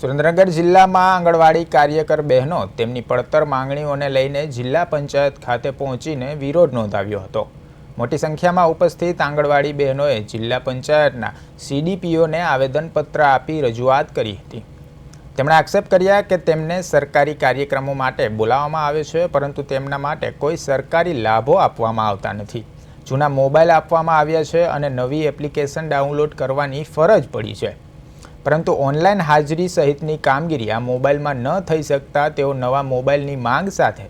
સુરેન્દ્રનગર જિલ્લામાં આંગણવાડી કાર્યકર બહેનો તેમની પડતર માંગણીઓને લઈને જિલ્લા પંચાયત ખાતે પહોંચીને વિરોધ નોંધાવ્યો હતો। મોટી સંખ્યામાં ઉપસ્થિત આંગણવાડી બહેનોએ જિલ્લા પંચાયતના સીડીપીઓને આવેદનપત્ર આપી રજૂઆત કરી હતી। તેમણે આક્ષેપ કર્યા કે તેમને સરકારી કાર્યક્રમો માટે બોલાવવામાં આવે છે, પરંતુ તેમના માટે કોઈ સરકારી લાભો આપવામાં આવતા નથી। જૂના મોબાઈલ આપવામાં આવ્યા છે અને નવી એપ્લિકેશન ડાઉનલોડ કરવાની ફરજ પડી છે, પરંતુ ઓનલાઈન હાજરી સહિતની કામગીરી આ મોબાઈલમાં ન થઈ શકતા તેઓ નવા મોબાઈલની માંગ સાથે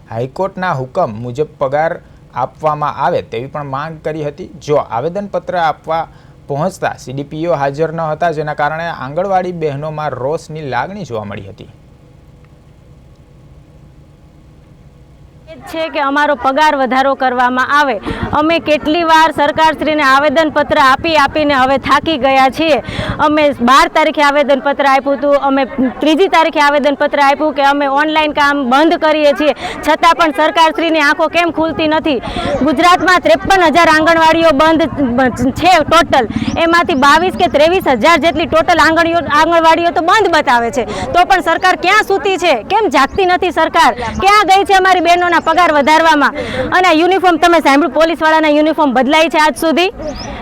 હાઈકોર્ટના હુકમ મુજબ પગાર આપવામાં આવે તેવી પણ માંગ કરી હતી। જો આવેદનપત્ર આપવા પહોંચતા સીડીપીઓ હાજર ન હતા, જેના કારણે આંગણવાડી બહેનોમાં રોષની લાગણી જોવા મળી હતી। છે કે અમારો પગાર વધારો કરવામાં આવે। અમે કેટલી વાર સરકારશ્રીને આવેદનપત્ર આપીને હવે થાકી ગયા છીએ। અમે 12 તારીખે આવેદનપત્ર આપ્યું હતું, અમે 3જી તારીખે આવેદનપત્ર આપ્યું કે અમે ઓનલાઈન કામ બંધ કરીએ છીએ, છતાં પણ સરકારશ્રીની આંખો કેમ ખુલતી નથી। ગુજરાતમાં 53,000 આંગણવાડીઓ બંધ છે ટોટલ, એમાંથી 22 કે 23,000 જેટલી ટોટલ આંગણવાડીઓ તો બંધ બતાવે છે, તો પણ સરકાર ક્યાં સૂતી છે? કેમ જાગતી નથી સરકાર? ક્યાં ગઈ છે અમારી બહેનોના પગાર વધારવામાં? અને યુનિફોર્મ તમે સાંભળ્યું, પોલીસવાળાના યુનિફોર્મ બદલાય છે આજ સુધી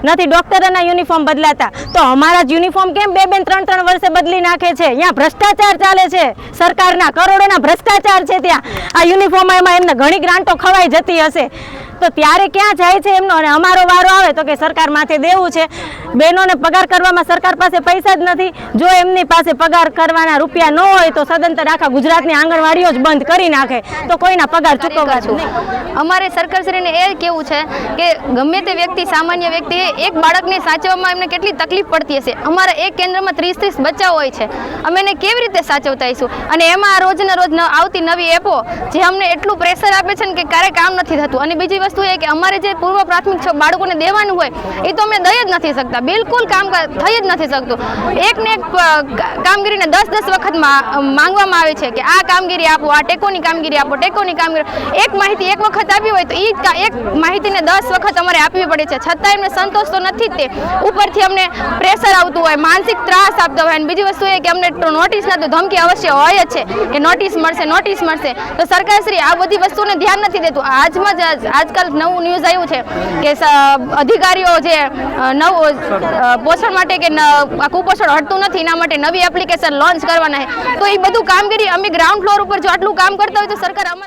નથી, ડોક્ટરોના યુનિફોર્મ બદલાતા, તો અમારા જ યુનિફોર્મ કેમ 2-2, 3-3 વર્ષે બદલી નાખે છે? અહીંયા ભ્રષ્ટાચાર ચાલે છે, સરકારના કરોડોના ભ્રષ્ટાચાર છે ત્યાં। આ યુનિફોર્મમાં એમને ઘણી ગ્રાન્ટો ખવાઈ જતી હશે, તો ત્યારે ક્યાં જાય છે એમનો? અને અમારો વારો આવે તો કે સરકાર માથે દેવું છે। બહેનોને પગાર કરવામાં સરકાર પાસે પૈસા જ નથી। જો એમની પાસે પગાર કરવાના રૂપિયા ન હોય તો સદંતર આખા ગુજરાતની આંગણવાડીઓ જ બંધ કરી નાખે, તો કોઈના પગાર ચૂકવવા જ નહીં। અમારે સરકારશ્રીને એ કહેવું છે કે ગમે તે વ્યક્તિ, સામાન્ય વ્યક્તિ એક બાળકને સાચવવામાં એમને કેટલી તકલીફ પડતી હશે। અમારા એક કેન્દ્રમાં 30-30 બચ્ચાઓ હોય છે, અમે એને કેવી રીતે સાચવતા હશું? અને એમાં રોજને રોજ આવતી નવી એપો જે અમને એટલું પ્રેશર આપે છે ને કે ક્યારેય કામ નથી થતું। અને બીજી વસ્તુ એ કે અમારે જે પૂર્વ પ્રાથમિક બાળકોને દેવાનું હોય એ તો અમે દઈ જ નથી શકતા, બિલકુલ કામ થઈ જ નથી શકતું। એકને એક કામગીરીને 10-10 વખત માંગવામાં આવે છે કે આ કામગીરી આપો, આ ટેકોની કામગીરી આપો, ટેકોની કામગીરી। એક માહિતી એક વખત આપી હોય તો એ એક માહિતીને 10 વખત અમારે આપવી પડે છે, છતાં એમને સંતોષ તો નથી જ। તે ઉપરથી અમને પ્રેશર આવતું હોય, માનસિક ત્રાસ આપતો હોય। અને બીજી વસ્તુ એ કે અમને નોટિસ ના તો ધમકી અવશ્ય હોય જ છે કે નોટિસ મળશે। તો સરકારશ્રી આ બધી વસ્તુને ધ્યાન નથી દેતું। આજકાલ નવું ન્યૂઝ આવ્યું છે કે અધિકારીઓ જે પોષણ માટે કે કુપોષણ હટતું નથી એના માટે નવી એપ્લિકેશન લોન્ચ કરવાના છે, તો એ બધું કામગીરી અમે ગ્રાઉન્ડ ફ્લોર ઉપર જો આટલું કામ કરતા હોય તો સરકાર અમારા